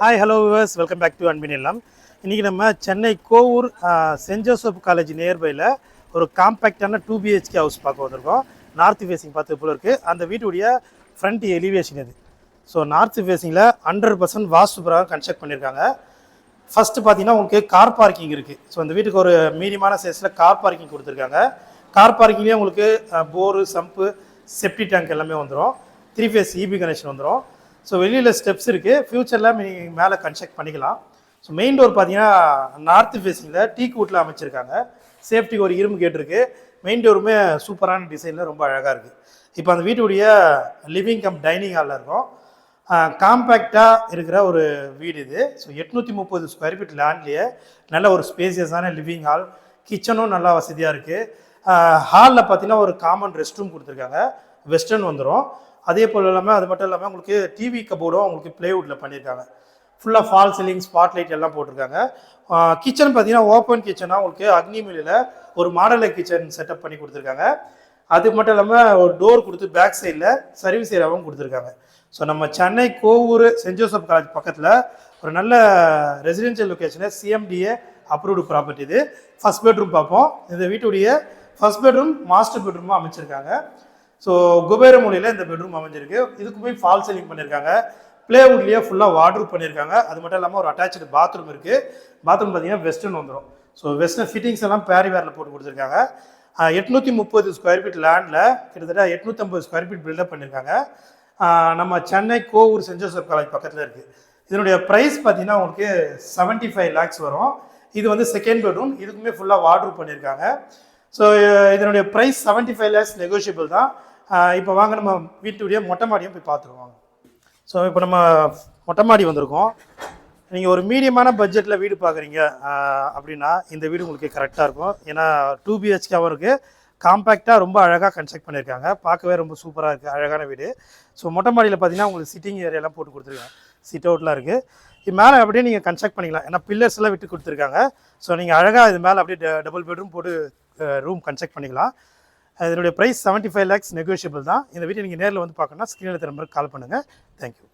Hi hello viewers, welcome back to Anbin Illam. இன்றைக்கி நம்ம Chennai Kovur saint Joseph college நியர்பையில் ஒரு காம்பேக்டான 2 BHK ஹவுஸ் பார்க்க வந்திருக்கோம். நார்த் ஃபேஸிங் பார்த்து போல இருக்குது. அந்த வீட்டுடைய ஃப்ரண்ட் எலிவேஷன் இது. ஸோ நார்த் ஃபேஸிங்கில் 100% வாஸ்து பிரகாரம் கன்ஸ்ட்ரக்ட் பண்ணியிருக்காங்க. ஃபஸ்ட்டு பார்த்தீங்கன்னா உங்களுக்கு கார் பார்க்கிங் இருக்குது. ஸோ அந்த வீட்டுக்கு ஒரு மீடியமான சைஸில் கார் பார்க்கிங் கொடுத்துருக்காங்க. கார் பார்க்கிங்லேயே உங்களுக்கு போரு, சம்பு, செப்டி டேங்க் எல்லாமே வந்துடும். 3 phase EB கனெக்ஷன் வந்துடும். ஸோ வெளியில் ஸ்டெப்ஸ் இருக்குது. ஃப்யூச்சரில் நீங்கள் மேலே கன்ஸ்ட்ரக்ட் பண்ணிக்கலாம். ஸோ மெயின் டோர் பார்த்தீங்கன்னா நார்த் ஃபேஸிங்கில் டீக் வுட்டில் அமைச்சிருக்காங்க. சேஃப்டிக்கு ஒரு இரும்பு கேட் இருக்குது. மெயின் டோருமே சூப்பரான டிசைனில் ரொம்ப அழகாக இருக்குது. இப்போ அந்த வீட்டுடைய லிவிங் கம் டைனிங் ஹாலில் இருக்கும். காம்பேக்டாக இருக்கிற ஒரு வீடு இது. ஸோ 830 ஸ்கொயர் ஃபீட் லேண்ட்லேயே நல்ல ஒரு ஸ்பேசியஸான லிவிங் ஹால், கிச்சனும் நல்லா வசதியாக இருக்குது. ஹாலில் பார்த்தீங்கன்னா ஒரு காமன் ரெஸ்ட் ரூம் கொடுத்துருக்காங்க. வெஸ்டர்ன் வந்துடும். அதே போல் இல்லாமல் அது மட்டும் இல்லாமல் உங்களுக்கு டிவி கபோர்டும் உங்களுக்கு ப்ளேவுட்டில் பண்ணியிருக்காங்க. ஃபுல்லாக ஃபால் சீலிங், ஸ்பாட் லைட் எல்லாம் போட்டிருக்காங்க. கிச்சன் பார்த்தீங்கன்னா ஓப்பன் கிச்சனாக உங்களுக்கு அக்னிமிலில் ஒரு மாடலை கிச்சன் செட்டப் பண்ணி கொடுத்துருக்காங்க. அது மட்டும் இல்லாமல் ஒரு டோர் கொடுத்து பேக் சைடில் சர்வீஸ் ஏரியாவும் கொடுத்துருக்காங்க. ஸோ நம்ம Chennai Kovur saint Joseph college பக்கத்தில் ஒரு நல்ல ரெசிடென்ஷியல் லொக்கேஷனில் CMDA அப்ரூவ்டு ப்ராப்பர்ட்டி இது. ஃபஸ்ட் பெட்ரூம் பார்ப்போம். இந்த வீட்டுடைய ஃபஸ்ட் பெட்ரூம் மாஸ்டர் பெட்ரூமாக அமைச்சிருக்காங்க. ஸோ குபேர மூலையில் இந்த பெட்ரூம் அமைஞ்சிருக்கு. இதுக்குமே ஃபால் சீலிங் பண்ணியிருக்காங்க. ப்ளேவுட்லேயே ஃபுல்லாக வார்ட்ரூப் பண்ணியிருக்காங்க. அது மட்டும் இல்லாமல் ஒரு அட்டாச்சு பாத்ரூம் இருக்குது. பாத்ரூம் பார்த்தீங்கன்னா வெஸ்டர்ன் வந்துடும். ஸோ வெஸ்டர்ன் ஃபிட்டிங்ஸ் எல்லாம் பேரிவேரில் போட்டு கொடுத்துருக்காங்க. 830 ஸ்கொயர் ஃபீட் லேண்டில் கிட்டத்தட்ட 850 ஸ்கொயர் ஃபீட் பில்டப் பண்ணியிருக்காங்க. நம்ம Chennai Kovur saint Joseph college பக்கத்தில் இருக்குது. இதனுடைய ப்ரைஸ் பார்த்தீங்கன்னா உங்களுக்கு 75 lakhs வரும். இது வந்து செகண்ட் பெட்ரூம். இதுக்குமே ஃபுல்லாக வார்ட்ரூப் பண்ணியிருக்காங்க. ஸோ இதனுடைய ப்ரைஸ் 75 lakhs நெகோஷியபிள் தான். இப்போ வாங்க நம்ம வீட்டுடைய மொட்டை மாடியும் போய் பார்த்துருவாங்க. ஸோ இப்போ நம்ம மொட்டை மாடி வந்திருக்கோம். நீங்கள் ஒரு மீடியமான பட்ஜெட்டில் வீடு பார்க்குறீங்க அப்படின்னா இந்த வீடு உங்களுக்கு கரெக்டாக இருக்கும். ஏன்னா 2 BHKவும் இருக்குது. காம்பேக்டாக ரொம்ப அழகாக கன்ஸ்ட்ரக்ட் பண்ணியிருக்காங்க. பார்க்கவே ரொம்ப சூப்பராக இருக்குது. அழகான வீடு. ஸோ மொட்டை மாடியில் பார்த்தீங்கன்னா உங்களுக்கு சிட்டிங் ஏரியாலாம் போட்டு கொடுத்துருக்காங்க. சிட் அவுட்லாம் இருக்குது. இது மேலே அப்படியே நீங்கள் கன்ஸ்ட்ரக்ட் பண்ணிக்கலாம். ஏன்னா பில்லர்ஸ் எல்லாம் விட்டு கொடுத்துருக்காங்க. ஸோ நீங்கள் அழகாக இது மேலே அப்படியே டபுள் பெட்ரூம் போட்டு ரூம் கன்ஸ்ட்ரக்ட் பண்ணிக்கலாம். இதனுடைய ப்ரைஸ் 75 lakhs நெகோஷியபிள் தான். இந்த வீட்டை நீங்கள் நேரில் வந்து பார்க்கணுன்னா ஸ்க்ரீனில் நம்பருக்கு கால் பண்ணுங்கள். தேங்க்யூ.